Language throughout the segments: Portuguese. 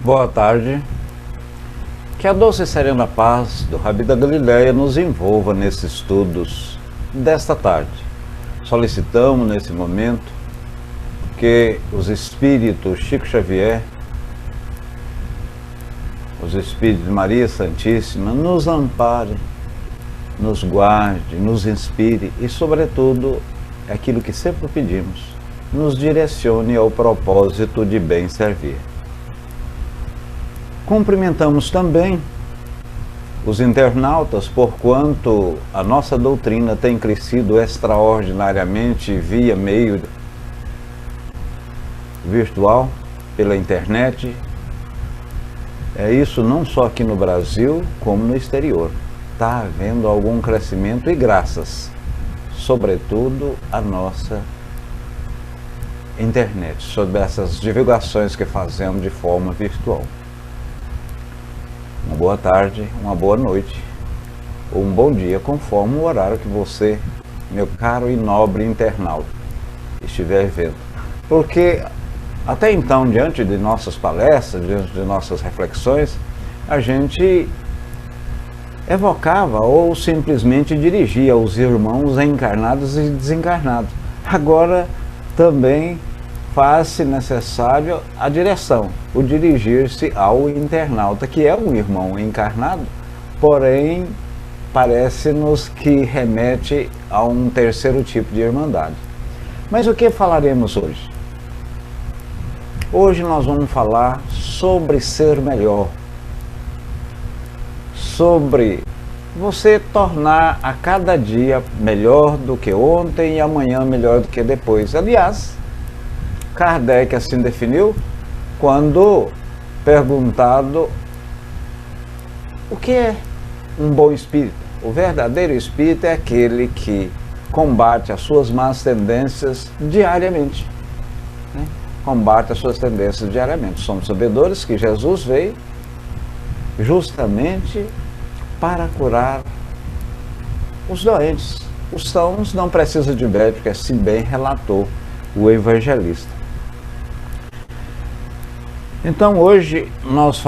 Boa tarde. Que a doce e serena paz do Rabi da Galileia nos envolva nesses estudos desta tarde. Solicitamos nesse momento que os espíritos Chico Xavier, os espíritos de Maria Santíssima nos amparem, nos guarde, nos inspire e, sobretudo, aquilo que sempre pedimos, nos direcione ao propósito de bem servir. Cumprimentamos também os internautas, porquanto a nossa doutrina tem crescido extraordinariamente via meio virtual, pela internet. É isso não só aqui no Brasil, como no exterior. Está havendo algum crescimento e graças, sobretudo, à nossa internet, sobre essas divulgações que fazemos de forma virtual. Uma boa tarde, uma boa noite, ou um bom dia, conforme o horário que você, meu caro e nobre internauta, estiver vendo. Porque até então, diante de nossas palestras, diante de nossas reflexões, a gente evocava ou simplesmente dirigia os irmãos encarnados e desencarnados. Agora também faz-se necessário a direção, o dirigir-se ao internauta, que é um irmão encarnado, porém parece-nos que remete a um terceiro tipo de irmandade. Mas o que falaremos hoje? Hoje nós vamos falar sobre ser melhor, sobre você tornar a cada dia melhor do que ontem e amanhã melhor do que depois. Aliás, Kardec assim definiu quando perguntado o que é um bom espírito. O verdadeiro espírito é aquele que combate as suas más tendências diariamente, né? Combate as suas tendências diariamente. Somos sabedores que Jesus veio justamente para curar os doentes. Os sãos não precisam de médico, assim bem relatou o evangelista. Então hoje nós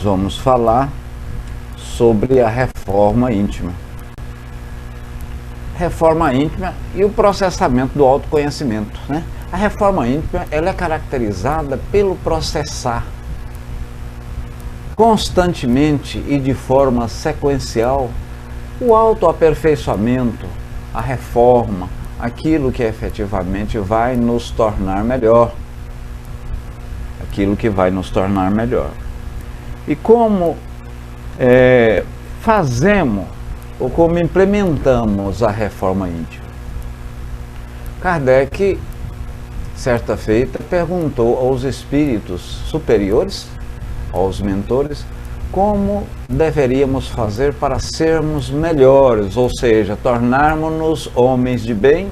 vamos falar sobre a reforma íntima. Reforma íntima e o processamento do autoconhecimento, né? A reforma íntima, ela é caracterizada pelo processar constantemente e de forma sequencial o autoaperfeiçoamento, a reforma, aquilo que efetivamente vai nos tornar melhor. Aquilo que vai nos tornar melhor. E como fazemos ou como implementamos a reforma íntima? Kardec, certa feita, perguntou aos espíritos superiores, aos mentores, como deveríamos fazer para sermos melhores, ou seja, tornarmos-nos homens de bem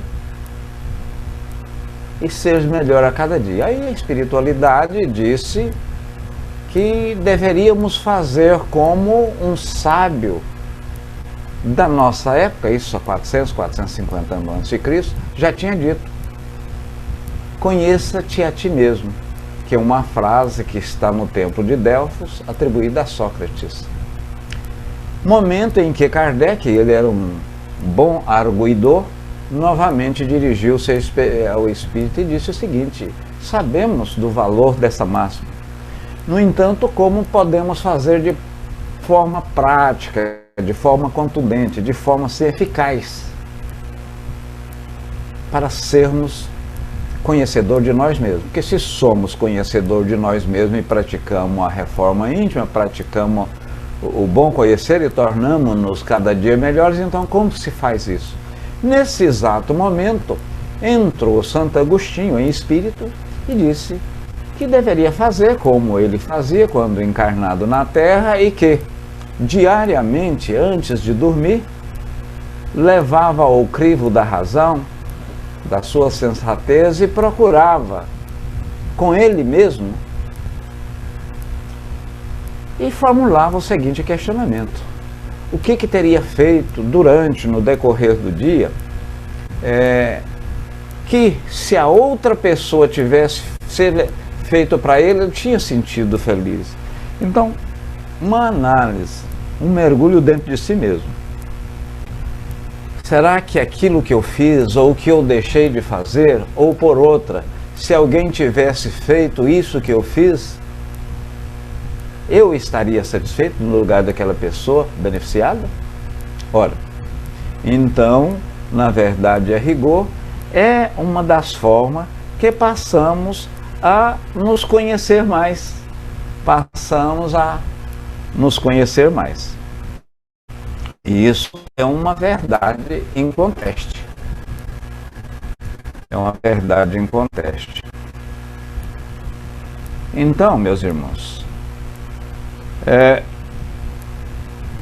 e ser melhor a cada dia. Aí a espiritualidade disse que deveríamos fazer como um sábio da nossa época, isso há 400, 450 anos antes de Cristo, já tinha dito: conheça-te a ti mesmo, que é uma frase que está no templo de Delfos, atribuída a Sócrates. Momento em que Kardec, ele era um bom arguidor, novamente dirigiu-se ao Espírito e disse o seguinte: sabemos do valor dessa máxima. No entanto, como podemos fazer de forma prática, de forma contundente, de forma a ser eficaz, para sermos conhecedor de nós mesmos? Porque se somos conhecedor de nós mesmos e praticamos a reforma íntima, praticamos o bom conhecer e tornamos-nos cada dia melhores, então como se faz isso? Nesse exato momento, entrou Santo Agostinho em espírito e disse que deveria fazer como ele fazia quando encarnado na Terra e que, diariamente, antes de dormir, levava ao crivo da razão, da sua sensatez e procurava, com ele mesmo, e formulava o seguinte questionamento: o que teria feito no decorrer do dia, que se a outra pessoa tivesse feito para ele, eu tinha sentido feliz. Então, uma análise, um mergulho dentro de si mesmo. Será que aquilo que eu fiz, ou que eu deixei de fazer, ou por outra, se alguém tivesse feito isso que eu fiz, eu estaria satisfeito no lugar daquela pessoa beneficiada? Ora, então, na verdade, a rigor, é uma das formas que passamos a nos conhecer mais. Passamos a nos conhecer mais. E isso é uma verdade inconteste. É uma verdade inconteste. Então, meus irmãos,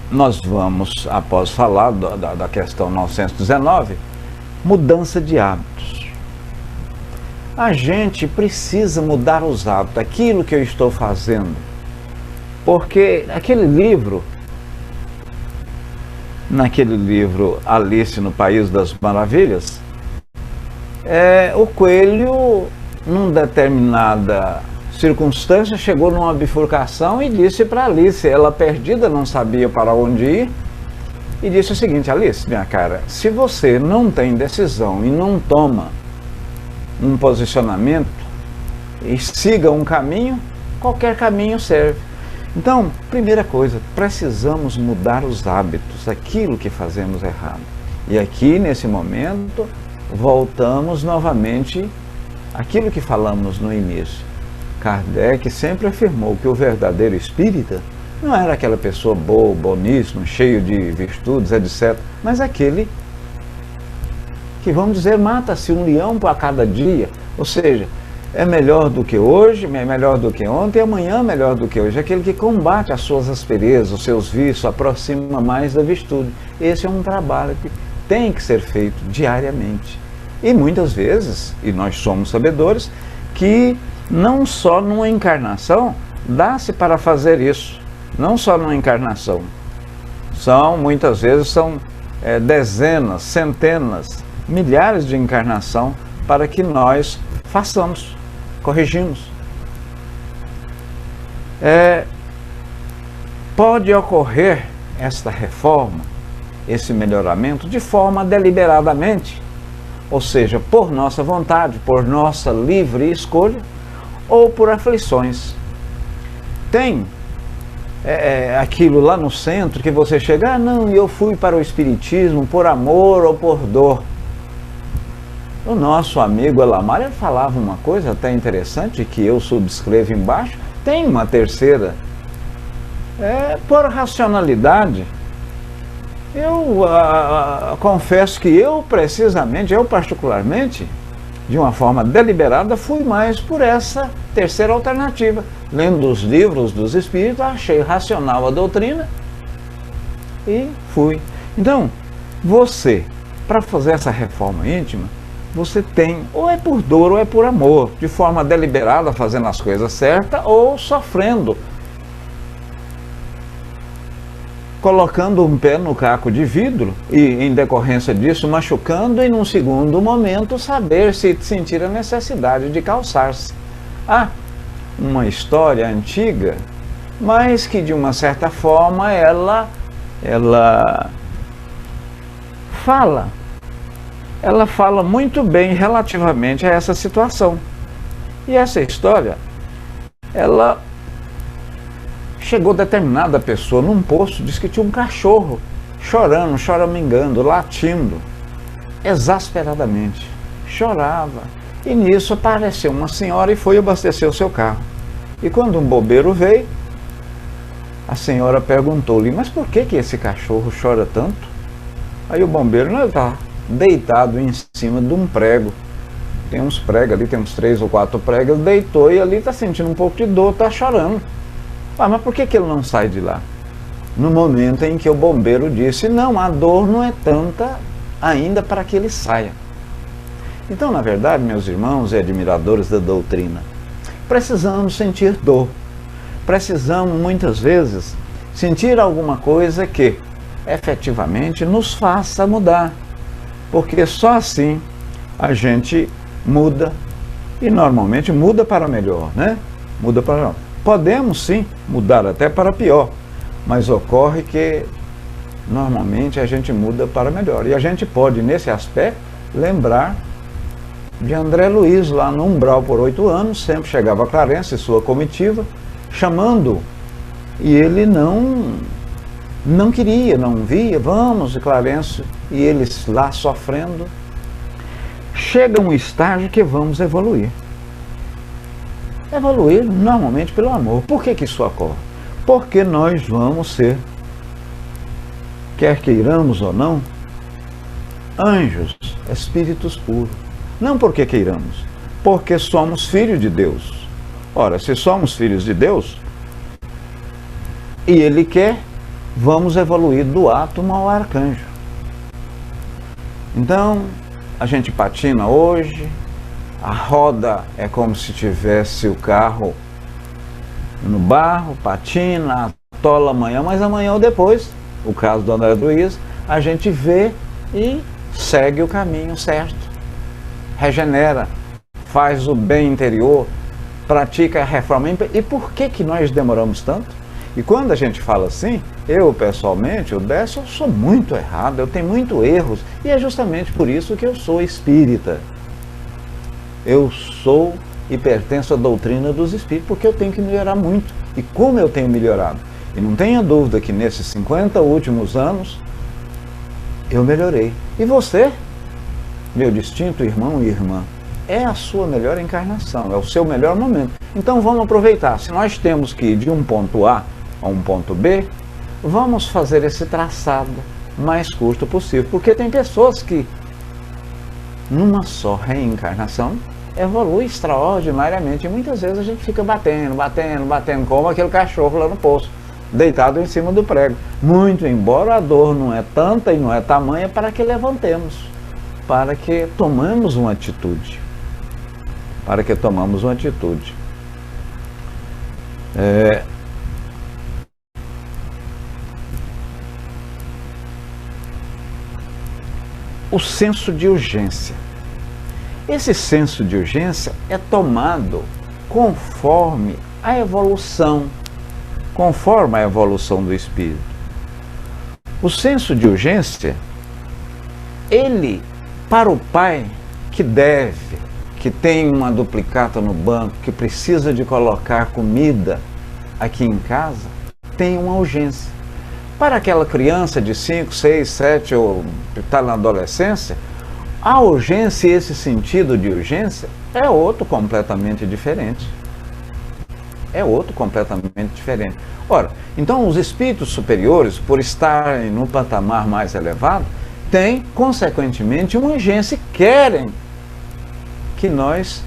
nós vamos, após falar da questão 919, mudança de hábitos. A gente precisa mudar os hábitos, aquilo que eu estou fazendo. Porque naquele livro Alice no País das Maravilhas, o coelho, numa determinada circunstância, chegou numa bifurcação e disse para Alice, ela perdida, não sabia para onde ir, e disse o seguinte: Alice, minha cara, se você não tem decisão e não toma um posicionamento e siga um caminho, qualquer caminho serve. Então, primeira coisa, precisamos mudar os hábitos, aquilo que fazemos errado. E aqui, nesse momento, voltamos novamente àquilo que falamos no início. Kardec sempre afirmou que o verdadeiro espírita não era aquela pessoa boa, boníssima, cheio de virtudes, etc. Mas aquele que, vamos dizer, mata-se um leão a cada dia. Ou seja, é melhor do que hoje, é melhor do que ontem, amanhã é melhor do que hoje. Aquele que combate as suas asperezas, os seus vícios, aproxima mais da virtude. Esse é um trabalho que tem que ser feito diariamente. E muitas vezes, e nós somos sabedores, que não só numa encarnação dá-se para fazer isso. Não só numa encarnação. Muitas vezes são dezenas, centenas, milhares de encarnação para que nós façamos, corrigimos. Pode ocorrer esta reforma, esse melhoramento, de forma deliberadamente, ou seja, por nossa vontade, por nossa livre escolha, ou por aflições. Tem aquilo lá no centro que você chega, não, eu fui para o Espiritismo por amor ou por dor. O nosso amigo Elamar, ele falava uma coisa até interessante, que eu subscrevo embaixo. Tem uma terceira, por racionalidade. Eu confesso que eu particularmente, de uma forma deliberada, fui mais por essa terceira alternativa. Lendo os livros dos espíritos, achei racional a doutrina e fui. Então, você, para fazer essa reforma íntima, você tem, ou é por dor ou é por amor, de forma deliberada, fazendo as coisas certas, ou sofrendo, colocando um pé no caco de vidro e, em decorrência disso, machucando, e num segundo momento saber se sentir a necessidade de calçar-se. Há uma história antiga, mas que de uma certa forma ela fala muito bem relativamente a essa situação. E essa história, ela chegou determinada pessoa num poço, disse que tinha um cachorro chorando, choramingando, latindo, exasperadamente. Chorava. E nisso apareceu uma senhora e foi abastecer o seu carro. E quando um bobeiro veio, a senhora perguntou-lhe, mas por que esse cachorro chora tanto? Aí o bombeiro, não, ele está deitado em cima de um prego. Tem uns pregos ali, tem uns 3 ou 4 pregos, ele deitou e ali está sentindo um pouco de dor, está chorando. Mas por que ele não sai de lá? No momento em que o bombeiro disse, não, a dor não é tanta ainda para que ele saia. Então, na verdade, meus irmãos e admiradores da doutrina, precisamos sentir dor. Precisamos, muitas vezes, sentir alguma coisa que, efetivamente, nos faça mudar. Porque só assim a gente muda E normalmente muda para melhor, né? Muda para melhor. Podemos sim mudar até para pior, mas ocorre que normalmente a gente muda para melhor. E a gente pode, nesse aspecto, lembrar de André Luiz, lá no Umbral por 8 anos, sempre chegava a Clarence e sua comitiva, chamando, e ele não queria, não via, vamos, e Clarence, e eles lá sofrendo. Chega um estágio que vamos evoluir. Evoluir normalmente pelo amor. Por que isso ocorre? Porque nós vamos ser, quer queiramos ou não, anjos, espíritos puros. Não porque queiramos, porque somos filhos de Deus. Ora, se somos filhos de Deus, e Ele quer, vamos evoluir do átomo ao arcanjo. Então, a gente patina hoje, a roda é como se tivesse o carro no barro, patina, atola amanhã, mas amanhã ou depois, o caso do André Luiz, a gente vê e segue o caminho certo. Regenera, faz o bem interior, pratica a reforma. E por que nós demoramos tanto? E quando a gente fala assim, eu pessoalmente, o Décio, eu sou muito errado, eu tenho muitos erros, e é justamente por isso que eu sou espírita. Eu sou e pertenço à doutrina dos espíritos, porque eu tenho que melhorar muito. E como eu tenho melhorado? E não tenha dúvida que nesses 50 últimos anos, eu melhorei. E você, meu distinto irmão e irmã, é a sua melhor encarnação, é o seu melhor momento. Então vamos aproveitar. Se nós temos que ir de um ponto A a um ponto B, vamos fazer esse traçado mais curto possível. Porque tem pessoas que, numa só reencarnação, evolui extraordinariamente. E muitas vezes a gente fica batendo, como aquele cachorro lá no poço, deitado em cima do prego. Muito embora a dor não é tanta e não é tamanha para que levantemos, para que tomamos uma atitude. O senso de urgência. Esse senso de urgência é tomado conforme a evolução do espírito. O senso de urgência, ele, para o pai que deve, que tem uma duplicata no banco, que precisa de colocar comida aqui em casa, tem uma urgência. Para aquela criança de 5, 6, 7 ou que está na adolescência, a urgência e esse sentido de urgência é outro completamente diferente. Ora, então os espíritos superiores, por estarem no patamar mais elevado, têm, consequentemente, uma urgência e querem que nós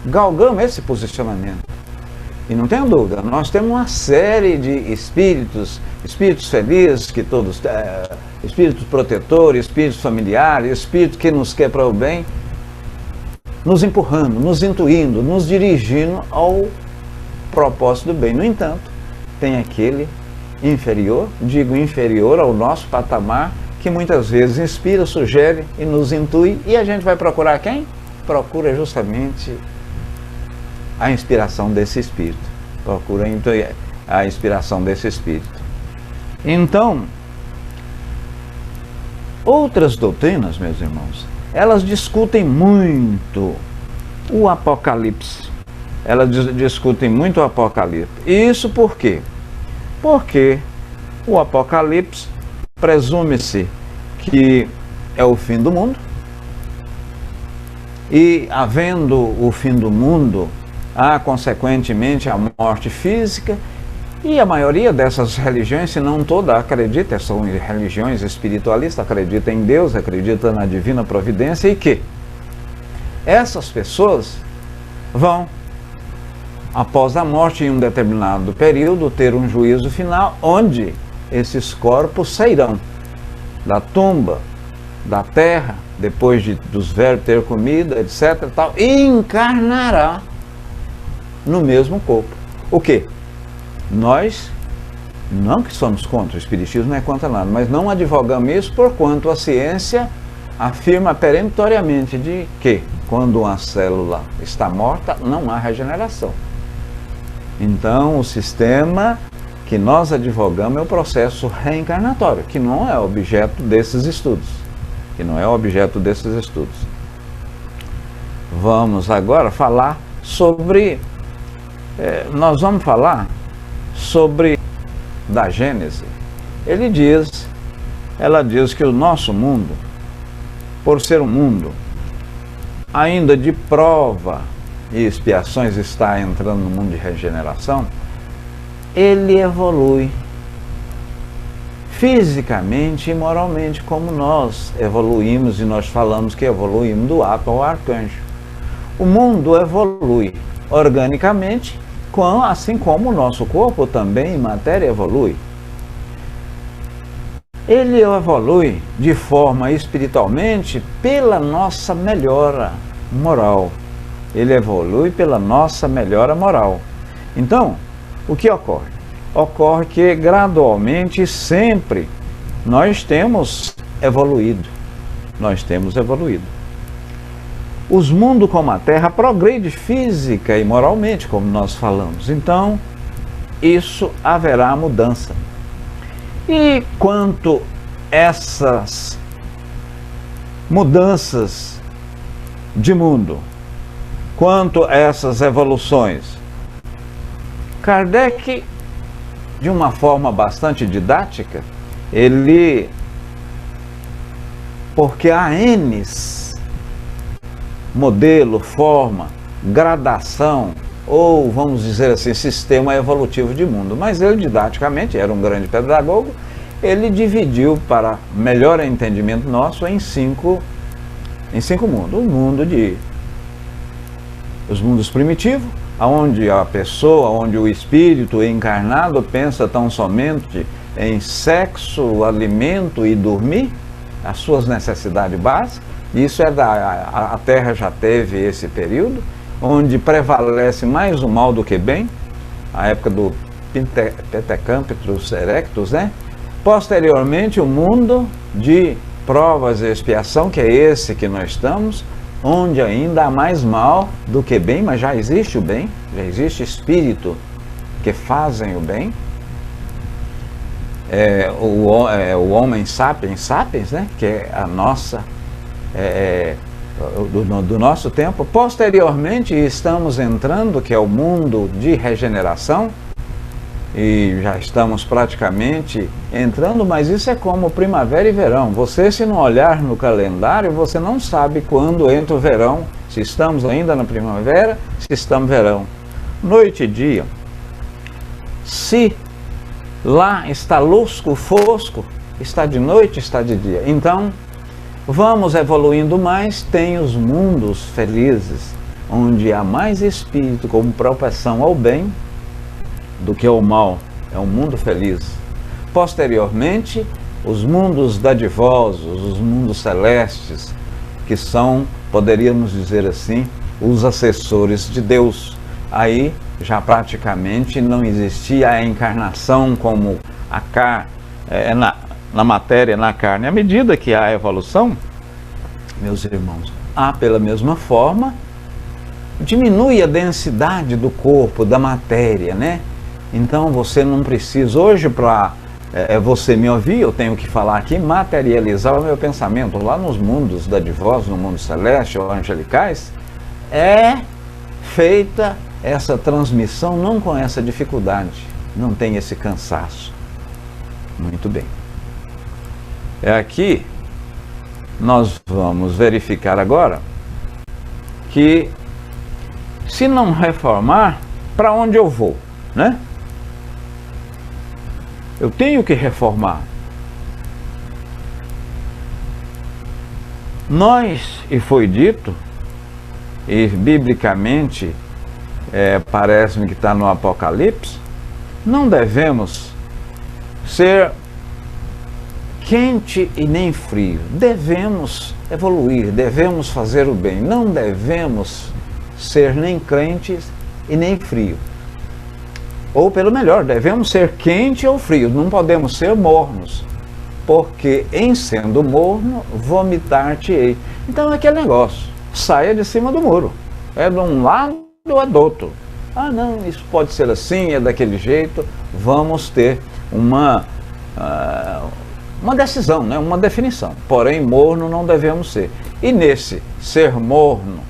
galgamos esse posicionamento. E não tenho dúvida, nós temos uma série de espíritos felizes, que todos, espíritos protetores, espíritos familiares, espíritos que nos querem para o bem, nos empurrando, nos intuindo, nos dirigindo ao propósito do bem. No entanto, tem aquele inferior, digo inferior ao nosso patamar, que muitas vezes inspira, sugere e nos intui, e a gente vai procurar quem? Procura justamente a inspiração desse espírito. Procura a inspiração desse espírito. Então, outras doutrinas, meus irmãos, elas discutem muito o Apocalipse. Elas discutem muito o Apocalipse. E isso por quê? Porque o Apocalipse presume-se que é o fim do mundo. E havendo o fim do mundo, há consequentemente a morte física, e a maioria dessas religiões, se não toda, acredita, são religiões espiritualistas, acredita em Deus, acredita na divina providência, e que essas pessoas vão, após a morte em um determinado período, ter um juízo final, onde esses corpos sairão da tumba, da terra, depois dos velhos ter comida, etc. Tal, e encarnará no mesmo corpo. O quê? Nós, não que somos contra, o espiritismo não é contra nada, mas não advogamos isso, porquanto a ciência afirma peremptoriamente de que quando uma célula está morta, não há regeneração. Então, o sistema que nós advogamos é o processo reencarnatório, que não é objeto desses estudos. Vamos agora falar sobre... nós vamos falar sobre da Gênese. Ela diz que o nosso mundo, por ser um mundo ainda de prova e expiações, está entrando no mundo de regeneração, ele evolui fisicamente e moralmente, como nós evoluímos, e nós falamos que evoluímos do átomo ao arcanjo. O mundo evolui organicamente, assim como o nosso corpo também em matéria evolui. Ele evolui de forma espiritualmente pela nossa melhora moral. Ele evolui pela nossa melhora moral. Então, o que ocorre? Ocorre que gradualmente, sempre, nós temos evoluído. Os mundos como a Terra progride física e moralmente, como nós falamos. Então, isso haverá mudança. E quanto essas mudanças de mundo, quanto essas evoluções, Kardec, de uma forma bastante didática, porque há N's, modelo, forma, gradação, ou vamos dizer assim, sistema evolutivo de mundo. Mas ele didaticamente, era um grande pedagogo, ele dividiu, para melhor entendimento nosso, em cinco mundos. Os mundos primitivos, onde a pessoa, onde o espírito encarnado pensa tão somente em sexo, alimento e dormir, as suas necessidades básicas. Isso a Terra já teve esse período, onde prevalece mais o mal do que bem, a época do Pithecanthropus erectus, né? Posteriormente, o mundo de provas e expiação, que é esse que nós estamos, onde ainda há mais mal do que bem, mas já existe o bem, já existe espírito que fazem o bem. O homem sapiens, né? Que é a nossa... do nosso tempo. Posteriormente estamos entrando, que é o mundo de regeneração, e já estamos praticamente entrando, mas isso é como primavera e verão. Você, se não olhar no calendário, você não sabe quando entra o verão, se estamos ainda na primavera, se estamos no verão. Noite e dia. Se lá está lusco, fosco, está de noite, está de dia. Então, vamos evoluindo mais, tem os mundos felizes, onde há mais espírito como propensão ao bem do que ao mal. É um mundo feliz. Posteriormente, os mundos dadivosos, os mundos celestes, que são, poderíamos dizer assim, os assessores de Deus. Aí já praticamente não existia a encarnação como na matéria, na carne. À medida que há a evolução, meus irmãos, pela mesma forma, diminui a densidade do corpo, da matéria, né? Então você não precisa, hoje, para você me ouvir, eu tenho que falar aqui, materializar o meu pensamento. Lá nos mundos dadivosos, no mundo celeste ou angelicais, é feita essa transmissão não com essa dificuldade, não tem esse cansaço. Muito bem. Aqui nós vamos verificar agora que, se não reformar, para onde eu vou, né? Eu tenho que reformar. Nós, e foi dito, e biblicamente, parece-me que está no Apocalipse, não devemos ser quente e nem frio. Devemos evoluir, devemos fazer o bem. Não devemos ser nem crentes e nem frio. Ou, pelo melhor, devemos ser quente ou frio. Não podemos ser mornos. porque em sendo morno, vomitar-te-ei. Então é aquele negócio, saia de cima do muro. É de um lado ou é do outro. Ah não, isso pode ser assim, é daquele jeito. Vamos ter uma decisão, né? Uma definição. Porém, morno não devemos ser. E nesse ser morno,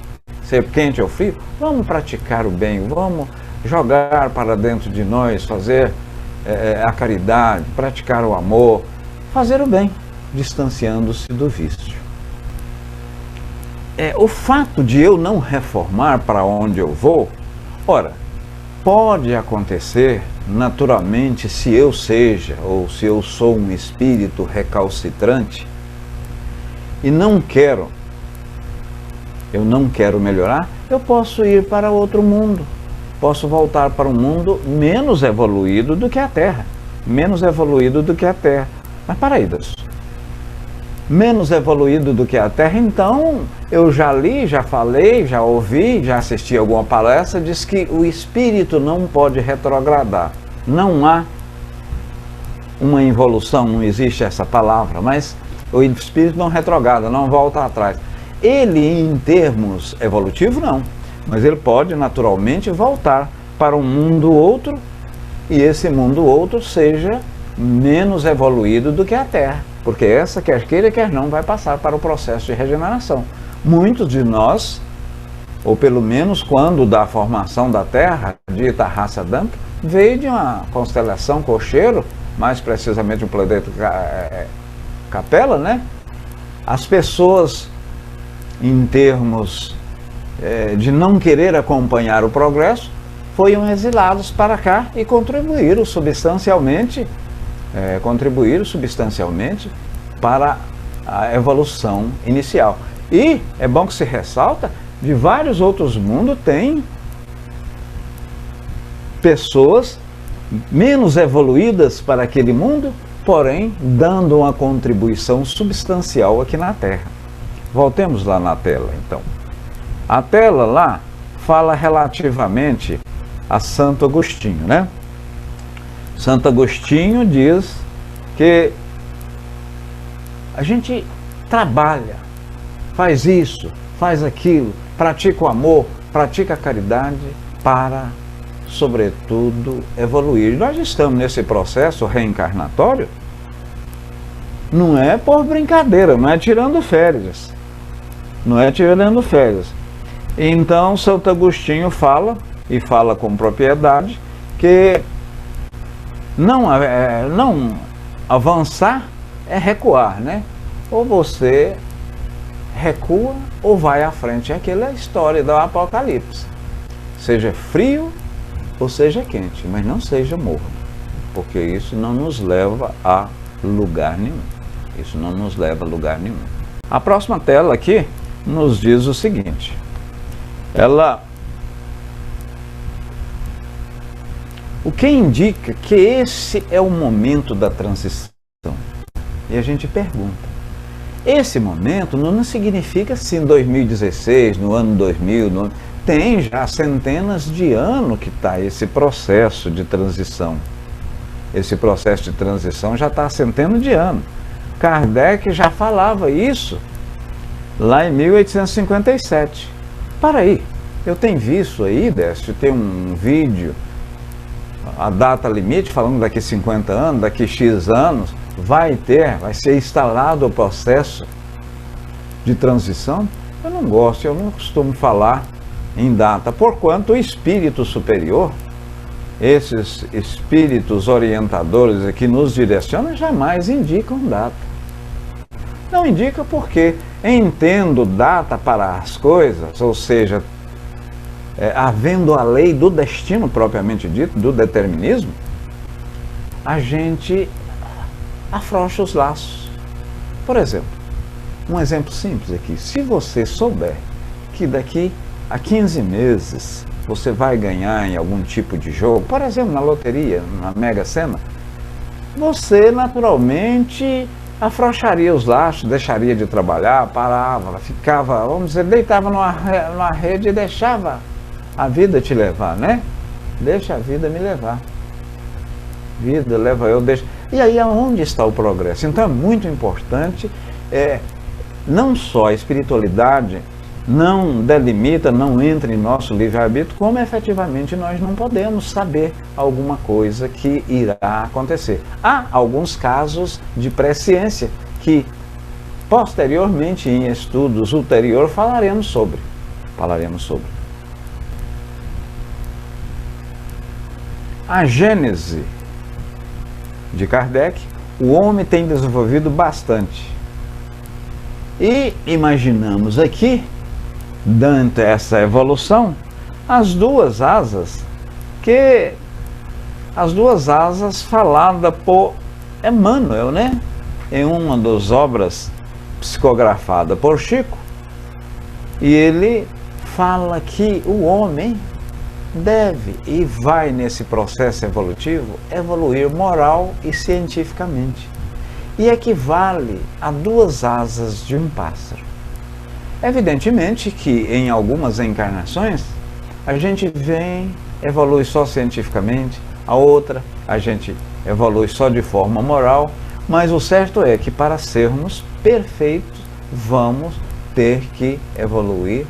ser quente ou frio, vamos praticar o bem, vamos jogar para dentro de nós, fazer a caridade, praticar o amor, fazer o bem, distanciando-se do vício. O fato de eu não reformar para onde eu vou, ora, pode acontecer naturalmente se eu seja, ou se eu sou um espírito recalcitrante e eu não quero melhorar, eu posso ir para outro mundo. Posso voltar para um mundo menos evoluído do que a Terra. Menos evoluído do que a Terra. Mas para aí, Deus. Menos evoluído do que a Terra, então eu já li, já falei, já ouvi, já assisti a alguma palestra, diz que o espírito não pode retrogradar. Não há uma involução, não existe essa palavra, mas o espírito não retrograda, não volta atrás. Ele, em termos evolutivos, não. Mas ele pode naturalmente voltar para um mundo outro, e esse mundo outro seja menos evoluído do que a Terra, porque essa, quer queira, quer não, vai passar para o processo de regeneração. Muitos de nós, ou pelo menos quando da formação da Terra, dita raça Adâmica, veio de uma constelação Cocheiro, mais precisamente um planeta Capela, né? As pessoas, em termos de não querer acompanhar o progresso, foram exilados para cá e contribuíram substancialmente para a evolução inicial. E é bom que se ressalta, de vários outros mundos tem pessoas menos evoluídas para aquele mundo, porém dando uma contribuição substancial aqui na Terra. Voltemos lá na tela, então. A tela lá fala relativamente a Santo Agostinho, né? Santo Agostinho diz que a gente trabalha, faz isso, faz aquilo, pratica o amor, pratica a caridade para, sobretudo, evoluir. Nós estamos nesse processo reencarnatório, não é por brincadeira, não é tirando férias. Não é tirando férias. Então, Santo Agostinho fala, e fala com propriedade, que não avançar é recuar, né? Ou você recua ou vai à frente. Aquela é a história do Apocalipse. Seja frio ou seja quente, mas não seja morno, porque isso não nos leva a lugar nenhum. Isso não nos leva a lugar nenhum. A próxima tela aqui nos diz o seguinte. O que indica que esse é o momento da transição. E a gente pergunta, esse momento não significa se em 2016, no ano 2000, tem já centenas de anos que está esse processo de transição. Esse processo de transição já está há centenas de anos. Kardec já falava isso lá em 1857. Para aí, eu tenho visto aí, Décio, tem um vídeo, a data limite, falando daqui 50 anos, daqui X anos, vai ser instalado o processo de transição. Eu não gosto, eu não costumo falar em data, porquanto o espírito superior, esses espíritos orientadores que nos direcionam, jamais indicam data. Não indica porque, entendo data para as coisas, ou seja, havendo a lei do destino propriamente dito, do determinismo, a gente afrouxa os laços. Por exemplo, um exemplo simples aqui, se você souber que daqui a 15 meses você vai ganhar em algum tipo de jogo, por exemplo, na loteria, na Mega Sena, você naturalmente afrouxaria os laços, deixaria de trabalhar, parava, ficava, vamos dizer, deitava numa rede e deixava a vida te levar, né? Deixa a vida me levar. vida, leva eu, deixa. E aí aonde está o progresso? Então é muito importante, não só a espiritualidade não delimita, não entra em nosso livre-arbítrio, como efetivamente nós não podemos saber alguma coisa que irá acontecer. Há alguns casos de presciência que posteriormente, em estudos ulteriores, falaremos sobre. A Gênese de Kardec, o homem tem desenvolvido bastante. E imaginamos aqui, dante essa evolução, as duas asas falada por Emmanuel, né? Em uma das obras psicografada por Chico, e ele fala que o homem deve e vai nesse processo evolutivo evoluir moral e cientificamente, e equivale a duas asas de um pássaro. Evidentemente que em algumas encarnações a gente evolui só cientificamente, a outra a gente evolui só de forma moral, mas o certo é que para sermos perfeitos vamos ter que evoluir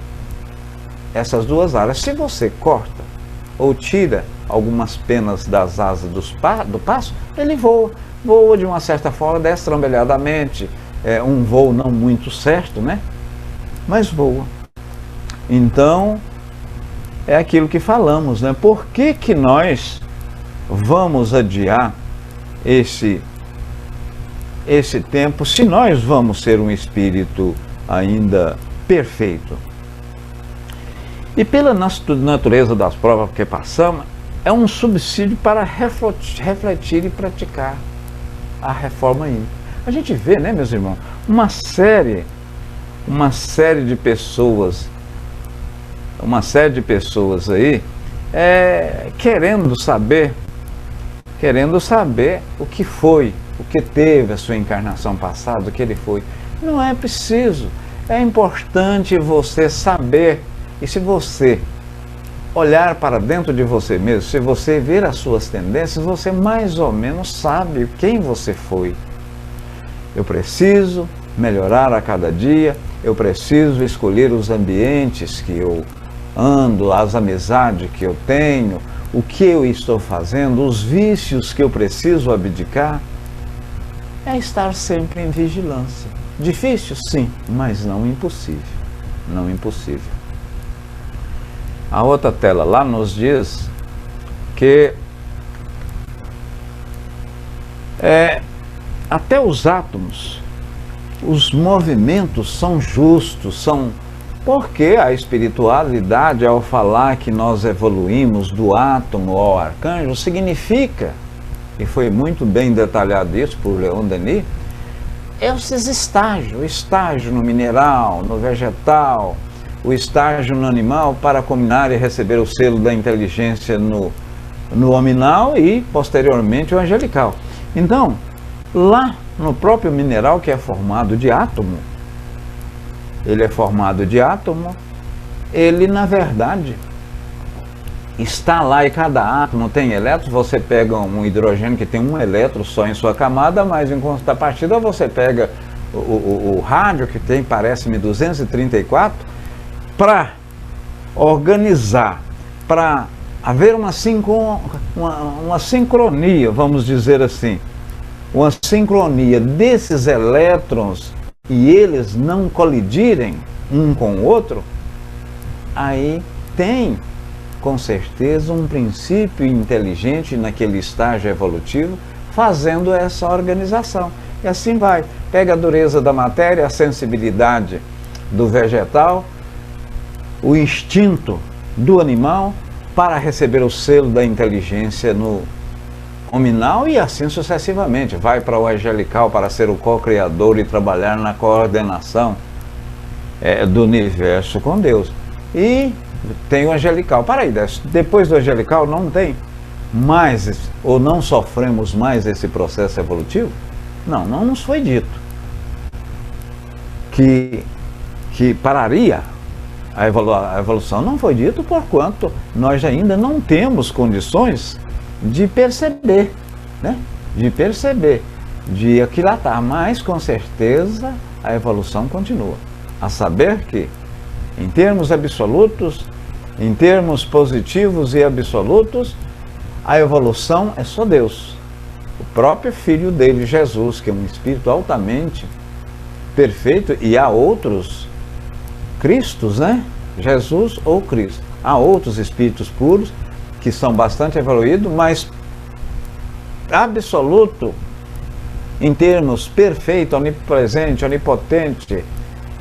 essas duas áreas. Se você corta ou tira algumas penas das asas do pássaro, ele voa de uma certa forma destrambelhadamente, um voo não muito certo, né? Mas voa. Então, é aquilo que falamos, né? Por que nós vamos adiar esse tempo, se nós vamos ser um espírito ainda perfeito? E pela natureza das provas que passamos, é um subsídio para refletir e praticar a reforma íntima. A gente vê, né, meus irmãos, uma série de pessoas aí querendo saber o que foi, o que teve a sua encarnação passada, o que ele foi. Não é preciso, é importante você saber, e se você olhar para dentro de você mesmo, se você ver as suas tendências, você mais ou menos sabe quem você foi. Eu preciso melhorar a cada dia, eu preciso escolher os ambientes que eu ando, as amizades que eu tenho, o que eu estou fazendo, os vícios que eu preciso abdicar. É estar sempre em vigilância. Difícil? Sim, mas não impossível. Não impossível. A outra tela lá nos diz que até os átomos, os movimentos são justos, porque a espiritualidade, ao falar que nós evoluímos do átomo ao arcanjo, significa, e foi muito bem detalhado isso por Leon Denis, esses estágios, o estágio no mineral, no vegetal, o estágio no animal, para culminar e receber o selo da inteligência no hominal e, posteriormente, o angelical. Então, lá no próprio mineral, que é formado de átomo, ele na verdade está lá, e cada átomo tem elétrons. Você pega um hidrogênio que tem um elétron só em sua camada, mas em contrapartida você pega o rádio, que tem, parece-me, 234, para organizar, para haver uma sincronia, vamos dizer assim, uma sincronia desses elétrons e eles não colidirem um com o outro, aí tem, com certeza, um princípio inteligente naquele estágio evolutivo fazendo essa organização. E assim vai. Pega a dureza da matéria, a sensibilidade do vegetal, o instinto do animal para receber o selo da inteligência no hominal, e assim sucessivamente. Vai para o angelical para ser o co-criador e trabalhar na coordenação do universo com Deus. E tem o angelical. Para aí, depois do angelical não tem mais, ou não sofremos mais esse processo evolutivo? Não nos foi dito que pararia a evolução. Não foi dito, porquanto nós ainda não temos condições de perceber né? De perceber, de aquilatar, mas com certeza a evolução continua. A saber que, em termos absolutos, em termos positivos e absolutos, a evolução é só Deus. O próprio Filho dele, Jesus, que é um espírito altamente perfeito, e há outros Cristos, né? Jesus ou Cristo. Há outros espíritos puros que são bastante evoluídos, mas absoluto, em termos perfeito, onipresente, onipotente,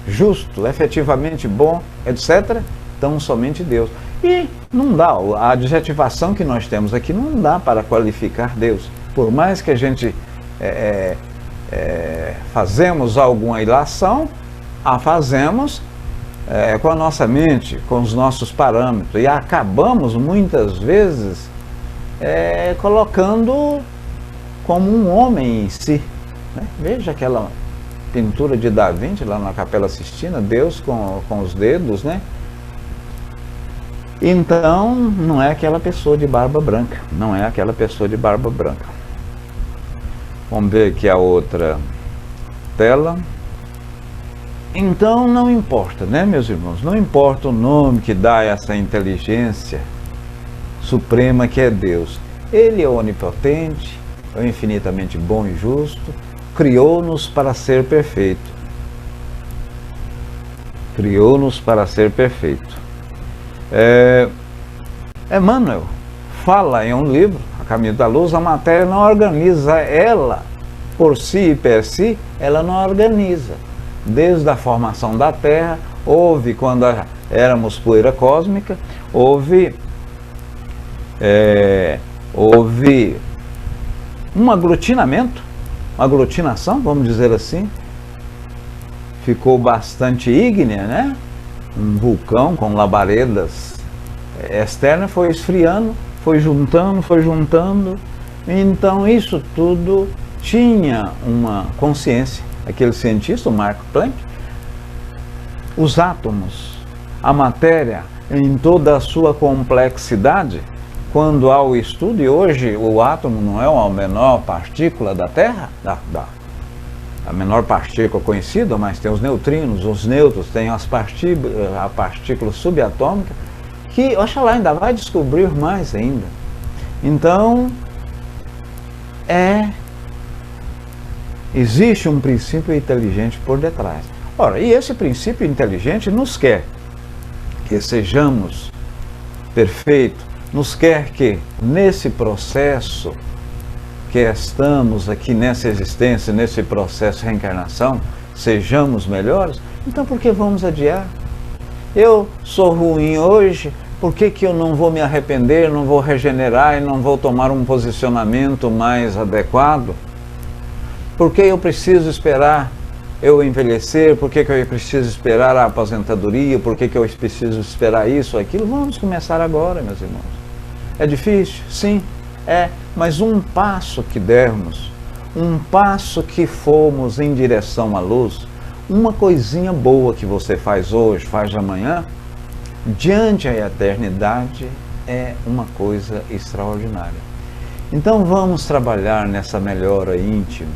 justo, efetivamente bom, etc., então somente Deus. E não dá, a adjetivação que nós temos aqui não dá para qualificar Deus. Por mais que a gente fazemos alguma ilação, a fazemos com a nossa mente, com os nossos parâmetros, e acabamos muitas vezes colocando como um homem em si, né? Veja aquela pintura de Da Vinci lá na Capela Sistina, Deus com os dedos, né? Então, não é aquela pessoa de barba branca, não é aquela pessoa de barba branca. Vamos ver aqui a outra tela. Então, não importa, né, meus irmãos? Não importa o nome que dá essa inteligência suprema que é Deus. Ele é onipotente, é infinitamente bom e justo, criou-nos para ser perfeito. Criou-nos para ser perfeito. Emmanuel fala em um livro, A Caminho da Luz, a matéria não organiza ela, por si e per si, ela não organiza. Desde a formação da Terra, houve, quando éramos poeira cósmica, houve um aglutinamento, uma aglutinação, vamos dizer assim, ficou bastante ígnea, né? Um vulcão com labaredas externas, foi esfriando, foi juntando, então isso tudo tinha uma consciência. Aquele cientista, o Mark Planck, os átomos, a matéria em toda a sua complexidade, quando há o estudo, e hoje o átomo não é a menor partícula da Terra, a menor partícula conhecida, mas tem os neutrinos, os nêutrons, tem a partícula subatômica, que, oxalá, ainda vai descobrir mais ainda. Então, existe um princípio inteligente por detrás. Ora, e esse princípio inteligente nos quer que sejamos perfeitos, nos quer que, nesse processo que estamos aqui, nessa existência, nesse processo de reencarnação, sejamos melhores. Então, por que vamos adiar? Eu sou ruim hoje, por que eu não vou me arrepender, não vou regenerar e não vou tomar um posicionamento mais adequado? Por que eu preciso esperar eu envelhecer? Por que eu preciso esperar a aposentadoria? Por que eu preciso esperar isso ou aquilo? Vamos começar agora, meus irmãos. É difícil? Sim, mas um passo que dermos, um passo que formos em direção à luz, uma coisinha boa que você faz hoje, faz amanhã, diante a eternidade, é uma coisa extraordinária. Então vamos trabalhar nessa melhora íntima,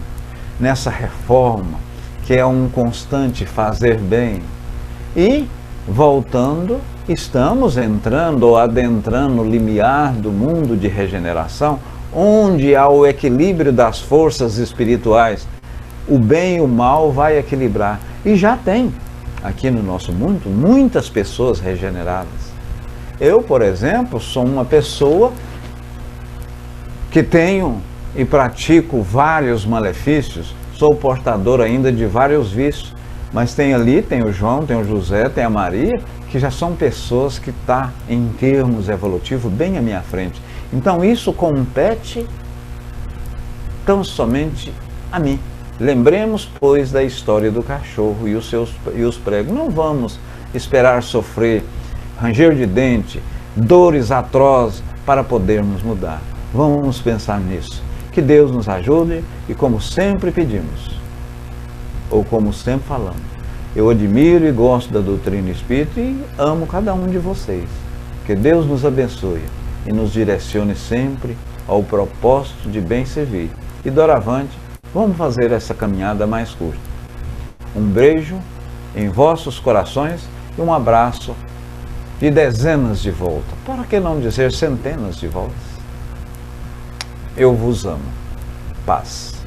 nessa reforma, que é um constante fazer bem. E, voltando, estamos entrando ou adentrando o limiar do mundo de regeneração, onde há o equilíbrio das forças espirituais. O bem e o mal vai equilibrar. E já tem, aqui no nosso mundo, muitas pessoas regeneradas. Eu, por exemplo, sou uma pessoa que tenho e pratico vários malefícios, sou portador ainda de vários vícios, mas tem o João, tem o José, tem a Maria, que já são pessoas que estão em termos evolutivos bem à minha frente. Então isso compete tão somente a mim. Lembremos, pois, da história do cachorro e os pregos. Não vamos esperar sofrer, ranger de dente, dores atrozes para podermos mudar. Vamos pensar nisso. Que Deus nos ajude e, como sempre pedimos, ou como sempre falamos, eu admiro e gosto da doutrina espírita e amo cada um de vocês. Que Deus nos abençoe e nos direcione sempre ao propósito de bem servir. E doravante, vamos fazer essa caminhada mais curta. Um beijo em vossos corações e um abraço de dezenas de voltas, para que não dizer centenas de voltas. Eu vos amo. Paz.